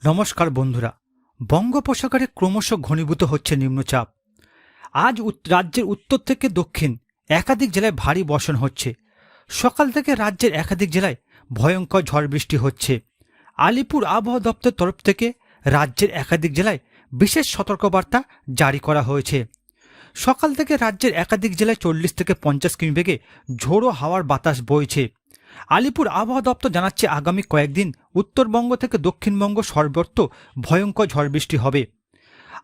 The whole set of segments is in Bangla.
নমস্কার বন্ধুরা, বঙ্গোপসাগরে ক্রমশ ঘনীভূত হচ্ছে নিম্নচাপ। আজ রাজ্যের উত্তর থেকে দক্ষিণ একাধিক জেলায় ভারী বর্ষণ হচ্ছে। সকাল থেকে রাজ্যের একাধিক জেলায় ভয়ঙ্কর ঝড় বৃষ্টি হচ্ছে। আলিপুর আবহাওয়া দপ্তরের তরফ থেকে রাজ্যের একাধিক জেলায় বিশেষ সতর্কবার্তা জারি করা হয়েছে। সকাল থেকে রাজ্যের একাধিক জেলায় 40 থেকে 50 কিমি বেগে ঝোড়ো হাওয়ার বাতাস বইছে। আলিপুর আবহাওয়া দপ্তর জানাচ্ছে আগামী কয়েকদিন উত্তরবঙ্গ থেকে দক্ষিণবঙ্গ সর্বত্র ভয়ঙ্কর ঝড় বৃষ্টি হবে।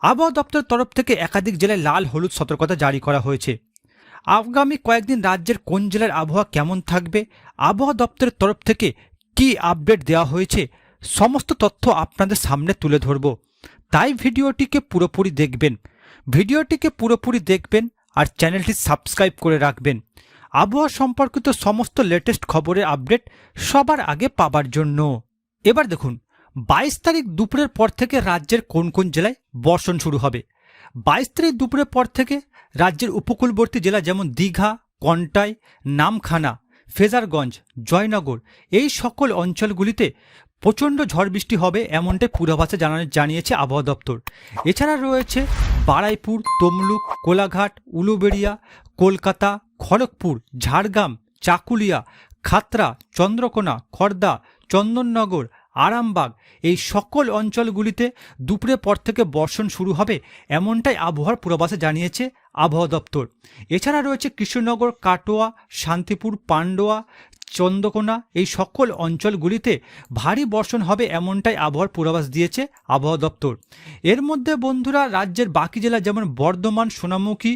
আবহাওয়া দপ্তরের তরফ থেকে একাধিক জেলায় লাল হলুদ সতর্কতা জারি করা হয়েছে। আগামী কয়েকদিন রাজ্যের কোন জেলার আবহাওয়া কেমন থাকবে, আবহাওয়া দপ্তরের তরফ থেকে কি আপডেট দেওয়া হয়েছে, সমস্ত তথ্য আপনাদের সামনে তুলে ধরব। তাই ভিডিওটিকে পুরোপুরি দেখবেন আর চ্যানেলটি সাবস্ক্রাইব করে রাখবেন আবহাওয়া সম্পর্কিত সমস্ত লেটেস্ট খবরের আপডেট সবার আগে পাবার জন্য। এবার দেখুন, 22 তারিখ দুপুরের পর থেকে রাজ্যের কোন কোন জেলায় বর্ষণ শুরু হবে। 22 তারিখ দুপুরের পর থেকে রাজ্যের উপকূলবর্তী জেলা যেমন দীঘা, কন্টাই, নামখানা, ফেজারগঞ্জ, জয়নগর এই সকল অঞ্চলগুলিতে প্রচণ্ড ঝড় বৃষ্টি হবে এমনটাই পূর্বাভাসে জানিয়েছে আবহাওয়া দপ্তর। এছাড়া রয়েছে বারুইপুর, তমলুক, কোলাঘাট, উলুবেড়িয়া, কলকাতা, খড়গপুর, ঝাড়গ্রাম, চাকুলিয়া, খাতড়া, চন্দ্রকোনা, খড়দা, চন্দননগর, আরামবাগ এই সকল অঞ্চলগুলিতে দুপুরের পর থেকে বর্ষণ শুরু হবে এমনটাই আবহাওয়ার পূর্বাভাসে জানিয়েছে আবহাওয়া দপ্তর। এছাড়া রয়েছে কৃষ্ণনগর, কাটোয়া, শান্তিপুর, পান্ডুয়া, চন্দ্রকোনা এই সকল অঞ্চলগুলিতে ভারী বর্ষণ হবে এমনটাই আবহাওয়ার পূর্বাভাস দিয়েছে আবহাওয়া দপ্তর। এর মধ্যে বন্ধুরা রাজ্যের বাকি জেলা যেমন বর্ধমান, সোনামুখী,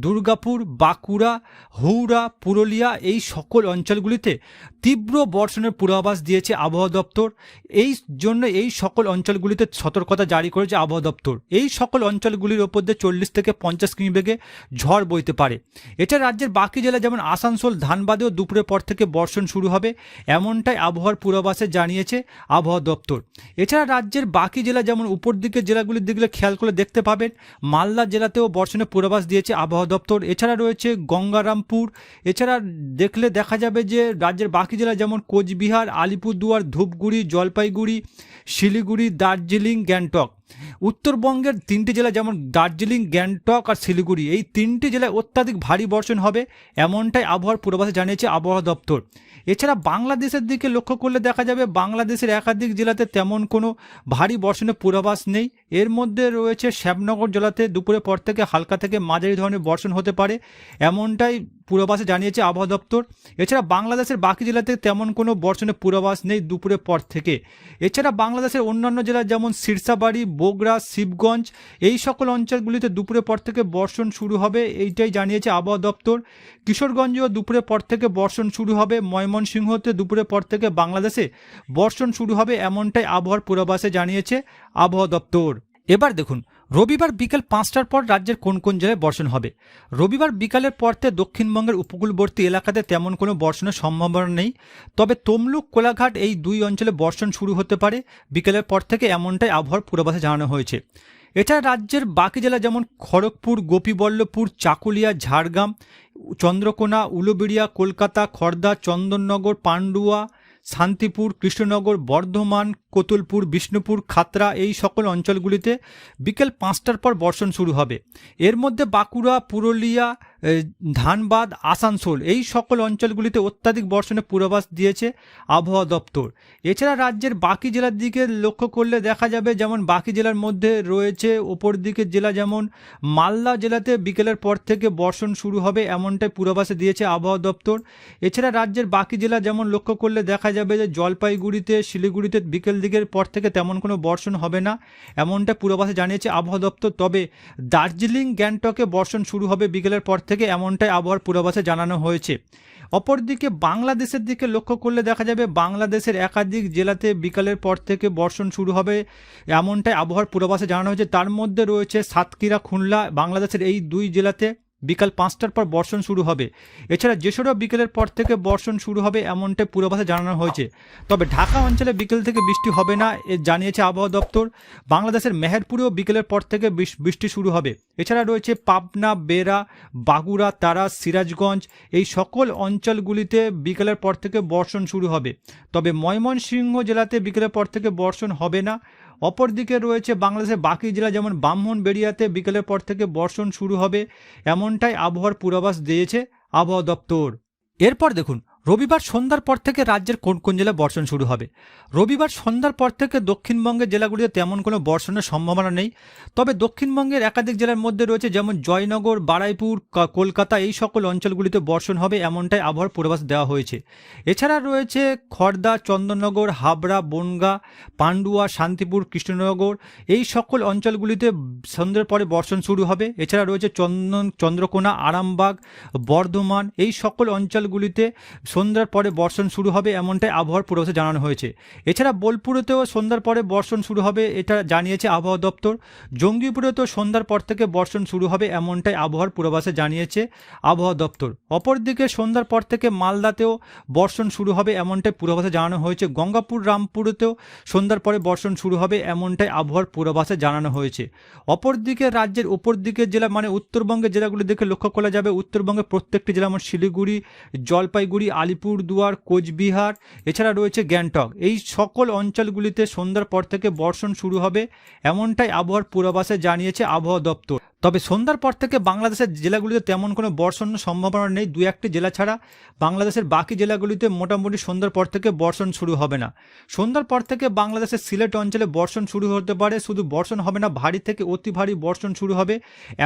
দুর্গাপুর, বাঁকুড়া, হুড়া, পুরুলিয়া এই সকল অঞ্চলগুলিতে তীব্র বর্ষণের পূর্বাভাস দিয়েছে আবহাওয়া দপ্তর। এই জন্য এই সকল অঞ্চলগুলিতে সতর্কতা জারি করেছে আবহাওয়া দপ্তর। এই সকল অঞ্চলগুলির ওপর দিয়ে 40 থেকে 50 কিমি বেগে ঝড় বইতে পারে। এছাড়া রাজ্যের বাকি জেলা যেমন আসানসোল, ধানবাদেও দুপুরের পর থেকে বর্ষণ শুরু হবে এমনটাই আবহাওয়ার পূর্বাভাসে জানিয়েছে আবহাওয়া দপ্তর। এছাড়া রাজ্যের বাকি জেলা যেমন উপর দিকের জেলাগুলির দিকে খেয়াল করে দেখতে পাবেন, মালদা জেলাতেও বর্ষণের পূর্বাভাস দিয়েছে আবহাওয়া দপ্তর। এছাড়া রয়েছে গঙ্গারামপুর। এছাড়া দেখলে দেখা যাবে যে রাজ্যের বাকি জেলা যেমন কোচবিহার, আলিপুরদুয়ার, ধূপগুড়ি, জলপাইগুড়ি, শিলিগুড়ি, দার্জিলিং, গ্যাংটক। উত্তরবঙ্গের 3টি জেলা যেমন দার্জিলিং, গ্যাংটক আর শিলিগুড়ি এই 3টি জেলায় অত্যাধিক ভারী বর্ষণ হবে এমনটাই আবহাওয়ার পূর্বাভাসে জানিয়েছে আবহাওয়া দপ্তর। এছাড়া বাংলাদেশের দিকে লক্ষ্য করলে দেখা যাবে বাংলাদেশের একাধিক জেলাতে তেমন কোনো ভারী বর্ষণের পূর্বাভাস নেই। এর মধ্যে রয়েছে শ্যামনগর জেলাতে দুপুরের পর থেকে হালকা থেকে মাঝারি ধরনের বর্ষণ হতে পারে এমনটাই পূর্বাভাসে জানিয়েছে আবহাওয়া দপ্তর। এছাড়া বাংলাদেশের বাকি জেলাতে তেমন কোনো বর্ষণের পূর্বাভাস নেই দুপুরের পর থেকে। এছাড়া বাংলাদেশের অন্যান্য জেলা যেমন সিরসাবাড়ি, বগুড়া, শিবগঞ্জ এই সকল অঞ্চলগুলিতে দুপুরের পর থেকে বর্ষণ শুরু হবে এইটাই জানিয়েছে আবহাওয়া দপ্তর। কিশোরগঞ্জেও দুপুরের পর থেকে বর্ষণ শুরু হবে। ময়মনসিংহতে দুপুরের পর থেকে বাংলাদেশে বর্ষণ শুরু হবে এমনটাই আবহাওয়ার পূর্বাভাসে জানিয়েছে আবহাওয়া দপ্তর। এবার দেখুন, রবিবার বিকেল 5টার পর রাজ্যের কোন কোন জেলায় বর্ষণ হবে। রবিবার বিকালের পর থেকে দক্ষিণবঙ্গের উপকূলবর্তী এলাকাতে তেমন কোনো বর্ষণের সম্ভাবনা নেই, তবে তমলুক, কোলাঘাট এই দুই অঞ্চলে বর্ষণ শুরু হতে পারে বিকেলের পর থেকে এমনটাই আবহাওয়ার পূর্বাভাসে জানানো হয়েছে। এছাড়া রাজ্যের বাকি জেলা যেমন খড়গপুর, গোপীবল্লভপুর, চাকুলিয়া, ঝাড়গ্রাম, চন্দ্রকোনা, উলুবেড়িয়া, কলকাতা, খড়দা, চন্দননগর, পান্ডুয়া, শান্তিপুর, কৃষ্ণনগর, বর্ধমান, কোতুলপুর, বিষ্ণুপুর, খাতড়া এই সকল অঞ্চলগুলিতে বিকেল 5টার পর বর্ষণ শুরু হবে। এর মধ্যে বাঁকুড়া, পুরুলিয়া, ধানবাদ, আসানসোল এই সকল অঞ্চলগুলিতে অত্যাধিক বর্ষণের পূর্বাভাস দিয়েছে আবহাওয়া দপ্তর। এছাড়া রাজ্যের বাকি জেলার দিকে লক্ষ্য করলে দেখা যাবে যেমন বাকি জেলার মধ্যে রয়েছে ওপর দিকের জেলা যেমন মালদা জেলাতে বিকেলের পর থেকে বর্ষণ শুরু হবে এমনটাই পূর্বাভাসে দিয়েছে আবহাওয়া দপ্তর। এছাড়া রাজ্যের বাকি জেলা যেমন লক্ষ্য করলে দেখা যাবে যে জলপাইগুড়িতে, শিলিগুড়িতে বিকেল দিকের পর থেকে তেমন কোনো বর্ষণ হবে না এমনটা পূর্বাভাসে জানিয়েছে আবহাওয়া দপ্তর। তবে দার্জিলিং, গ্যাংটকে বর্ষণ শুরু হবে বিকেলের পর থেকে এমনটাই আবহাওয়ার পূর্বাভাসে জানানো হয়েছে। অপরদিকে বাংলাদেশের দিকে লক্ষ্য করলে দেখা যাবে বাংলাদেশের একাধিক জেলাতে বিকালের পর থেকে বর্ষণ শুরু হবে এমনটাই আবহাওয়ার পূর্বাভাসে জানানো হয়েছে। তার মধ্যে রয়েছে সাতক্ষীরা, খুলনা, বাংলাদেশের এই দুই জেলাতে বিকাল 5টার পর বর্ষণ শুরু হবে। এছাড়া যেসব বিকেলের পর থেকে বর্ষণ শুরু হবে এমনটাই পূর্বাভাসে জানানো হয়েছে। তবে ঢাকা অঞ্চলে বিকেল থেকে বৃষ্টি হবে না জানিয়েছে আবহাওয়া দপ্তর। বাংলাদেশের মেহেরপুরেও বিকেলের পর থেকে বৃষ্টি শুরু হবে। এছাড়া রয়েছে পাবনা, বেরা, বাগুড়া, তারাস, সিরাজগঞ্জ এই সকল অঞ্চলগুলিতে বিকেলের পর থেকে বর্ষণ শুরু হবে। তবে ময়মনসিংহ জেলাতে বিকেলের পর থেকে বর্ষণ হবে না। অপরদিকে রয়েছে বাংলাদেশের বাকি জেলা যেমন ব্রাহ্মণবাড়িয়াতে বিকেলের পর থেকে বর্ষণ শুরু হবে, এমনটাই আবহাওয়ার পূর্বাভাস দিয়েছে আবহাওয়া দপ্তর। এরপর দেখুন রবিবার সন্ধ্যার পর থেকে রাজ্যের কোন কোন জেলায় বর্ষণ শুরু হবে। রবিবার সন্ধ্যার পর থেকে দক্ষিণবঙ্গের জেলাগুলিতে তেমন কোনো বর্ষণের সম্ভাবনা নেই, তবে দক্ষিণবঙ্গের একাধিক জেলার মধ্যে রয়েছে যেমন জয়নগর, বারুইপুর, কলকাতা এই সকল অঞ্চলগুলিতে বর্ষণ হবে, এমনটাই আবহাওয়ার পূর্বাভাস দেওয়া হয়েছে। এছাড়া রয়েছে খড়দা, চন্দননগর, হাবড়া, বনগাঁ, পান্ডুয়া, শান্তিপুর, কৃষ্ণনগর এই সকল অঞ্চলগুলিতে সন্ধ্যের পরে বর্ষণ শুরু হবে। এছাড়া রয়েছে চন্দ্রকোনা, আরামবাগ, বর্ধমান এই সকল অঞ্চলগুলিতে সন্ধ্যার পরে বর্ষণ শুরু হবে, এমনটাই আবহাওয়ার পূর্বাভাসে জানানো হয়েছে। এছাড়া বোলপুরেতেও সন্ধ্যার পরে বর্ষণ শুরু হবে, এটা জানিয়েছে আবহাওয়া দপ্তর। জঙ্গিপুরেতেও সন্ধ্যার পর থেকে বর্ষণ শুরু হবে, এমনটাই আবহাওয়ার পূর্বাভাসে জানিয়েছে আবহাওয়া দপ্তর। অপরদিকে সন্ধ্যার পর থেকে মালদাতেও বর্ষণ শুরু হবে, এমনটাই পূর্বাভাসে জানানো হয়েছে। গঙ্গাপুর, রামপুরেতেও সন্ধ্যার পরে বর্ষণ শুরু হবে, এমনটাই আবহাওয়ার পূর্বাভাসে জানানো হয়েছে। অপরদিকে রাজ্যের উপর দিকের জেলা মানে উত্তরবঙ্গের জেলাগুলি দেখে লক্ষ্য করা যাবে, উত্তরবঙ্গের প্রত্যেকটি জেলা যেমন শিলিগুড়ি, জলপাইগুড়ি, আলিপুরদুয়ার, কোচবিহার, এছাড়া রয়েছে গ্যাংটক এই সকল অঞ্চলগুলিতে সন্ধ্যার পর থেকে বর্ষণ শুরু হবে, এমনটাই আবহাওয়ার পূর্বাভাসে জানিয়েছে আবহাওয়া দপ্তর। তবে সন্ধ্যার পর থেকে বাংলাদেশের জেলাগুলিতে তেমন কোনো বর্ষণের সম্ভাবনা নেই, দু একটি জেলা ছাড়া বাংলাদেশের বাকি জেলাগুলিতে মোটামুটি সন্ধ্যার পর থেকে বর্ষণ শুরু হবে না। সন্ধ্যার পর থেকে বাংলাদেশের সিলেট অঞ্চলে বর্ষণ শুরু হতে পারে, শুধু বর্ষণ হবে না, ভারী থেকে অতি ভারী বর্ষণ শুরু হবে,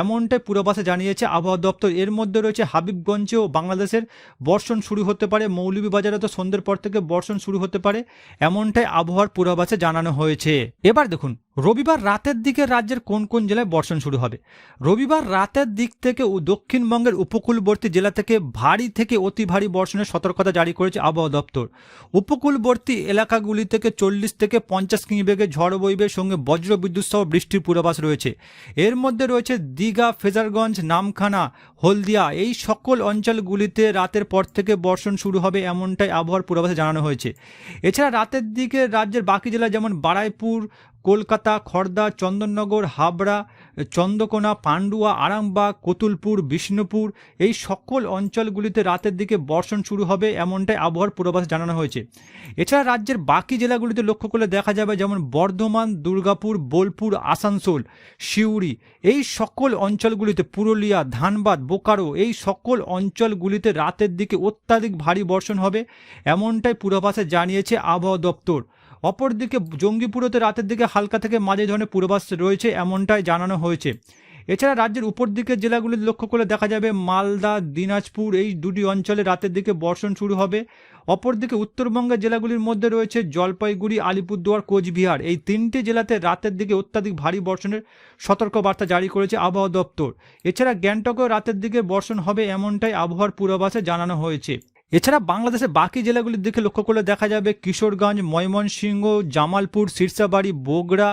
এমনটাই পূর্বাভাসে জানিয়েছে আবহাওয়া দপ্তর। এর মধ্যে রয়েছে হাবিবগঞ্জেও বাংলাদেশের বর্ষণ শুরু হতে পারে, মৌলভীবাজারে তো সন্ধ্যের পর থেকে বর্ষণ শুরু হতে পারে, এমনটাই আবহাওয়ার পূর্বাভাসে জানানো হয়েছে। এবার দেখুন রবিবার রাতের দিকে রাজ্যের কোন কোন জেলায় বর্ষণ শুরু হবে। রবিবার রাতের দিক থেকে দক্ষিণবঙ্গের উপকূলবর্তী জেলা থেকে ভারী থেকে অতি ভারী বর্ষণের সতর্কতা জারি করেছে আবহাওয়া দপ্তর। উপকূলবর্তী এলাকাগুলি থেকে 40 থেকে 50 কিমি বেগে ঝড় বইবে, সঙ্গে বজ্রবিদ্যুৎ সহ বৃষ্টির পূর্বাভাস রয়েছে। এর মধ্যে রয়েছে দীঘা, ফেজারগঞ্জ, নামখানা, হলদিয়া এই সকল অঞ্চলগুলিতে রাতের পর থেকে বর্ষণ শুরু হবে, এমনটাই আবহাওয়ার পূর্বাভাসে জানানো হয়েছে। এছাড়া রাতের দিকে রাজ্যের বাকি জেলা যেমন বারুইপুর, কলকাতা, খড়দা, চন্দননগর, হাবড়া, চন্দ্রকোনা, পান্ডুয়া, আরামবাগ, কতুলপুর, বিষ্ণুপুর এই সকল অঞ্চলগুলিতে রাতের দিকে বর্ষণ শুরু হবে, এমনটাই আবহাওয়ার পূর্বাভাস জানানো হয়েছে। এছাড়া রাজ্যের বাকি জেলাগুলিতে লক্ষ্য করলে দেখা যাবে যেমন বর্ধমান, দুর্গাপুর, বোলপুর, আসানসোল, সিউড়ি এই সকল অঞ্চলগুলিতে, পুরুলিয়া, ধানবাদ, বোকারো এই সকল অঞ্চলগুলিতে রাতের দিকে অত্যাধিক ভারী বর্ষণ হবে, এমনটাই পূর্বাভাসে জানিয়েছে আবহাওয়া দপ্তর। অপরদিকে জঙ্গিপুরেতে রাতের দিকে হালকা থেকে মাঝারি ধরনের পূর্বাভাস রয়েছে, এমনটাই জানানো হয়েছে। এছাড়া রাজ্যের উপর দিকের জেলাগুলি লক্ষ্য করলে দেখা যাবে মালদা, দিনাজপুর এই দুটি অঞ্চলে রাতের দিকে বর্ষণ শুরু হবে। অপরদিকে উত্তরবঙ্গের জেলাগুলির মধ্যে রয়েছে জলপাইগুড়ি, আলিপুরদুয়ার, কোচবিহার এই তিনটি জেলাতে রাতের দিকে অত্যাধিক ভারী বর্ষণের সতর্কবার্তা জারি করেছে আবহাওয়া দপ্তর। এছাড়া গ্যাংটকেও রাতের দিকে বর্ষণ হবে, এমনটাই আবহাওয়ার পূর্বাভাসে জানানো হয়েছে। এছাড়া বাংলাদেশের বাকি জেলাগুলির দিকে লক্ষ্য করলে দেখা যাবে কিশোরগঞ্জ, ময়মনসিংহ, জামালপুর, সিরসাবাড়ি, বগুড়া,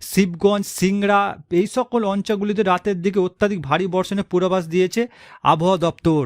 শিবগঞ্জ, সিংড়া এই সকল অঞ্চলগুলিতে রাতের দিকে অত্যাধিক ভারী বর্ষণের পূর্বাভাস দিয়েছে আবহাওয়া দপ্তর।